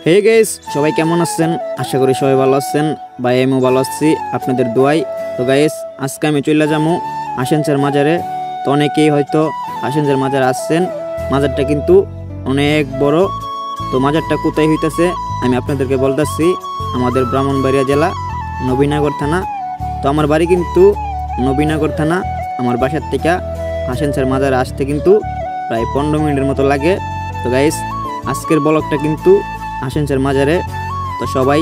Hey guys, সবাই কেমন আছেন? আশা করি সবাই ভালো আছেন। ভাই আমিও ভালো আছি আপনাদের দোয়ায়। তো গাইস, আজকে আমি চলে যাবো হাসেনচর মাজারে। তো অনেকেই হয়তো হাসেনচর মাজার আসছেন। মাজারটা কিন্তু অনেক বড়। তো মাজারটা কোথায় হইতেছে আমি আপনাদেরকে বলতেছি। আমাদের ব্রাহ্মণবাড়িয়া জেলা, নবীনগর থানা। তো আমার বাড়ি কিন্তু নবীনগর থানা। আমার বাসার থেকে হাসেনচর মাজারে আসতে কিন্তু প্রায় 15 মিনিটের মতো লাগে। তো গাইস, আজকের ব্লগটা কিন্তু হাসেনচর মাজারে। তো সবাই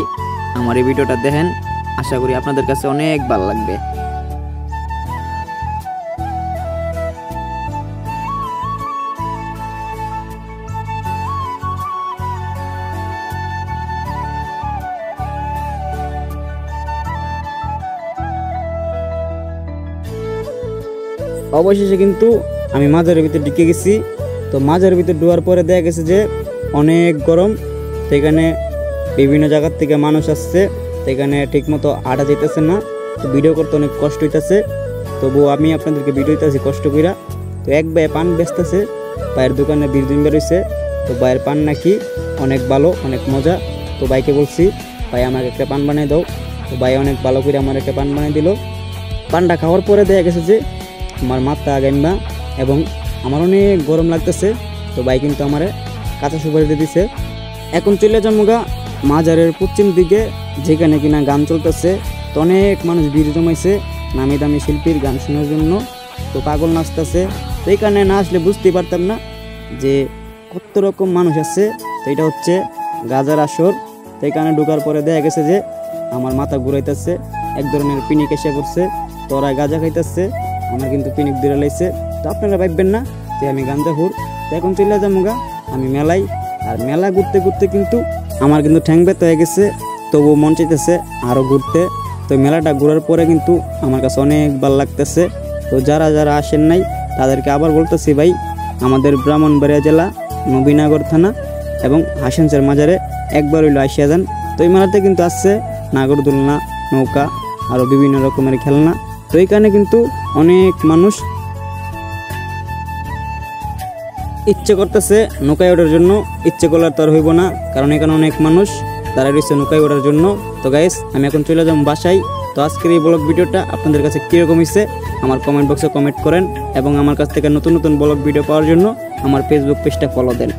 আমার এই ভিডিওটা দেখেন, আশা করি আপনাদের কাছে অনেক ভালো লাগবে। অবশেষে কিন্তু আমি মাজারের ভিতরে ঢুকে গেছি। তো মাজারের ভিতরে ঢোকার পরে দেখা গেছে যে অনেক গরম। সেখানে বিভিন্ন জায়গার থেকে মানুষ আসছে। সেখানে ঠিকমতো আটা যেতেছে না। তো ভিডিও করতে অনেক কষ্ট হইতেছে। তবুও আমি আপনাদেরকে ভিডিও দিতেছি কষ্ট কইরা। তো এক ভাই পান বেচতেছে, ভাইয়ের দোকানে বিল্ডিং বেরোইছে। তো ভাইয়ের পান নাকি অনেক ভালো, অনেক মজা। তো ভাইকে বলছি, ভাই আমাকে একটা পান বানিয়ে দাও। তো ভাই অনেক ভালো করে আমার একটা পান বানিয়ে দিল। পানটা খাওয়ার পরে দেখা গেছে যে আমার মাথা গাইমা এবং আমার অনেক গরম লাগতেছে। তো ভাই কিন্তু আমার কাঁচা সুপারি দিয়ে দিছে। এখন চলে যামুগা মাজারের পশ্চিম দিকে, যেখানে কিনা গান চলতেছে। তো অনেক মানুষ ভিড় জমাইছে নামি দামি শিল্পীর গান শোনার জন্য। তো পাগল নাচতেছে। তো এইখানে না আসলে বুঝতেই পারতাম না যে কত রকম মানুষ আছে। তো এটা হচ্ছে গাজার আসর। তো এইখানে ঢোকার পরে দেখা গেছে যে আমার মাথা ঘুরাইতেছে, এক ধরনের পিনিক এসে পড়ছে। তো ওরা গাঁজা খাইতেছে, আমার কিন্তু পিনিক দূরে লাইছে। তো আপনারা ভাববেন না যে আমি গাঞ্জা হুর। তো এখন চলে যামুগা আমি মেলাই। আর মেলা ঘুরতে ঘুরতে কিন্তু আমার কিন্তু ঠ্যাং ব্যথা হয়ে গেছে। তবুও মন চাইতেছে আরও ঘুরতে। তো মেলাটা ঘোরার পরে কিন্তু আমার কাছে অনেক ভালো লাগতেছে। তো যারা যারা আসেন নাই তাদেরকে আবার বলতেছি, ভাই আমাদের ব্রাহ্মণবাড়িয়া জেলা, নবীনগর থানা এবং হাসেনচর মাজারে একবার হইলো আসিয়া যান। তো এই মেলাতে কিন্তু আসছে নাগরদোলনা, নৌকা, আরও বিভিন্ন রকমের খেলনা। তো এইখানে কিন্তু অনেক মানুষ ইচ্ছে করতেছে নৌকায় ওঠার জন্য। ইচ্ছে করলে তো আর হইব না, কারণ এখানে অনেক মানুষ দাঁড়ায় রয়েছে নৌকায় ওঠার জন্য। তো গাইস, আমি এখন চলে যাব বাসায়। তো আজকের এই ব্লগ ভিডিওটা আপনাদের কাছে কীরকম হয়েছে আমার কমেন্ট বক্সে কমেন্ট করেন, এবং আমার কাছ থেকে নতুন নতুন ব্লগ ভিডিও পাওয়ার জন্য আমার ফেসবুক পেজটা ফলো দেন।